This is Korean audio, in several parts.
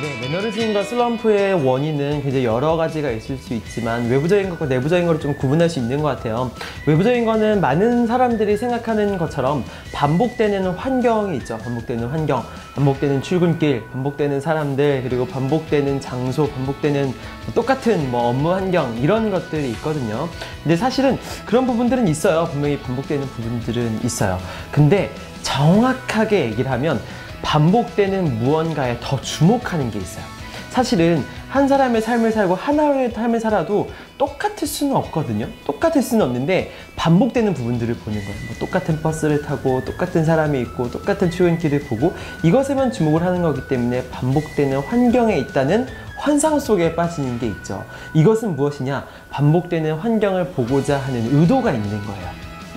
네, 매너리즘과 슬럼프의 원인은 굉장히 여러 가지가 있을 수 있지만 외부적인 것과 내부적인 것을 좀 구분할 수 있는 것 같아요. 외부적인 거는 많은 사람들이 생각하는 것처럼 반복되는 환경이 있죠. 반복되는 환경, 반복되는 출근길, 반복되는 사람들, 그리고 반복되는 장소, 반복되는 똑같은 업무 환경, 이런 것들이 있거든요. 근데 사실은 그런 부분들은 있어요. 분명히 반복되는 부분들은 있어요. 근데 정확하게 얘기를 하면 반복되는 무언가에 더 주목하는 게 있어요. 사실은 한 사람의 삶을 살고 하나의 삶을 살아도 똑같을 수는 없거든요. 똑같을 수는 없는데 반복되는 부분들을 보는 거예요. 똑같은 버스를 타고 똑같은 사람이 있고 똑같은 출근길을 보고 이것에만 주목을 하는 거기 때문에 반복되는 환경에 있다는 환상 속에 빠지는 게 있죠. 이것은 무엇이냐? 반복되는 환경을 보고자 하는 의도가 있는 거예요.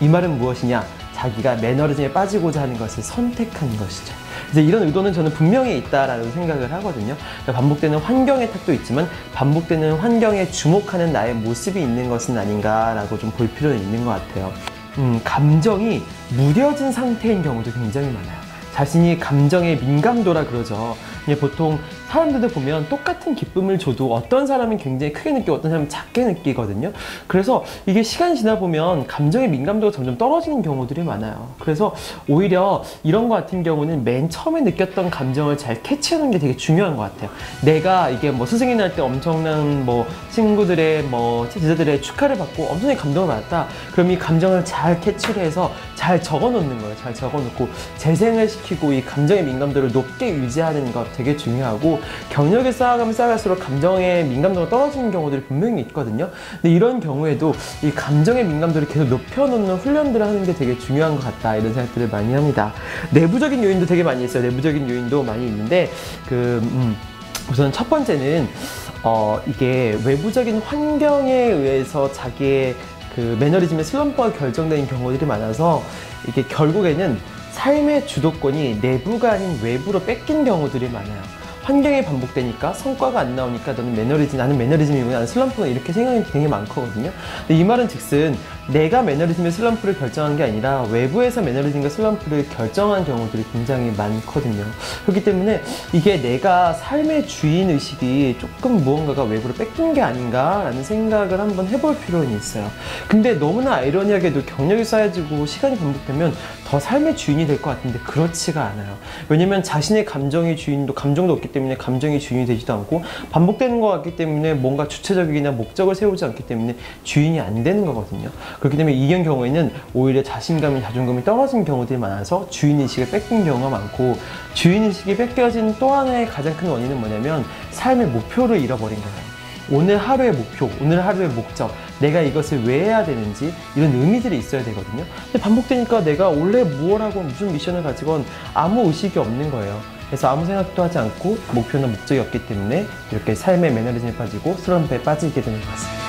이 말은 무엇이냐? 자기가 매너리즘에 빠지고자 하는 것을 선택한 것이죠. 이제 이런 의도는 저는 분명히 있다라고 생각을 하거든요. 반복되는 환경의 탓도 있지만 반복되는 환경에 주목하는 나의 모습이 있는 것은 아닌가라고 좀 볼 필요는 있는 것 같아요. 감정이 무뎌진 상태인 경우도 굉장히 많아요. 자신이 감정의 민감도라 그러죠. 보통 사람들도 보면 똑같은 기쁨을 줘도 어떤 사람은 굉장히 크게 느끼고 어떤 사람은 작게 느끼거든요. 그래서 이게 시간이 지나 보면 감정의 민감도가 점점 떨어지는 경우들이 많아요. 그래서 오히려 이런 것 같은 경우는 맨 처음에 느꼈던 감정을 잘 캐치하는 게 되게 중요한 것 같아요. 내가 이게 선생님 날 때 엄청난 친구들의 제자들의 축하를 받고 엄청나게 감동을 받았다. 그럼 이 감정을 잘 캐치를 해서 잘 적어 놓는 거예요. 잘 적어 놓고 재생을 시키고 이 감정의 민감도를 높게 유지하는 것 되게 중요하고, 경력을 쌓아가면 쌓아갈수록 감정의 민감도가 떨어지는 경우들이 분명히 있거든요. 근데 이런 경우에도 이 감정의 민감도를 계속 높여놓는 훈련들을 하는 게 되게 중요한 것 같다, 이런 생각들을 많이 합니다. 내부적인 요인도 되게 많이 있어요. 내부적인 요인도 많이 있는데 우선 첫 번째는 이게 외부적인 환경에 의해서 자기의 매너리즘의 슬럼프가 결정되는 경우들이 많아서 이게 결국에는 삶의 주도권이 내부가 아닌 외부로 뺏긴 경우들이 많아요. 환경이 반복되니까 성과가 안 나오니까 나는 매너리즘이구나, 나는 슬럼프가, 이렇게 생각이 되게 많거든요. 근데 이 말은 즉슨 내가 매너리즘의 슬럼프를 결정한 게 아니라 외부에서 매너리즘과 슬럼프를 결정한 경우들이 굉장히 많거든요. 그렇기 때문에 이게 내가 삶의 주인의식이 조금 무언가가 외부로 뺏긴 게 아닌가라는 생각을 한번 해볼 필요는 있어요. 근데 너무나 아이러니하게도 경력이 쌓여지고 시간이 반복되면 더 삶의 주인이 될 것 같은데 그렇지가 않아요. 왜냐면 자신의 감정도 없기 때문에 감정이 주인이 되지도 않고, 반복되는 것 같기 때문에 뭔가 주체적이나 목적을 세우지 않기 때문에 주인이 안 되는 거거든요. 그렇기 때문에 이런 경우에는 오히려 자신감이, 자존감이 떨어진 경우들이 많아서 주인의식을 뺏긴 경우가 많고, 주인의식이 뺏겨진 또 하나의 가장 큰 원인은 뭐냐면 삶의 목표를 잃어버린 거예요. 오늘 하루의 목표, 오늘 하루의 목적, 내가 이것을 왜 해야 되는지, 이런 의미들이 있어야 되거든요. 근데 반복되니까 내가 원래 무엇 하고 무슨 미션을 가지건 아무 의식이 없는 거예요. 그래서 아무 생각도 하지 않고 목표나 목적이 없기 때문에 이렇게 삶의 매너리즘에 빠지고 슬럼프에 빠지게 되는 것 같습니다.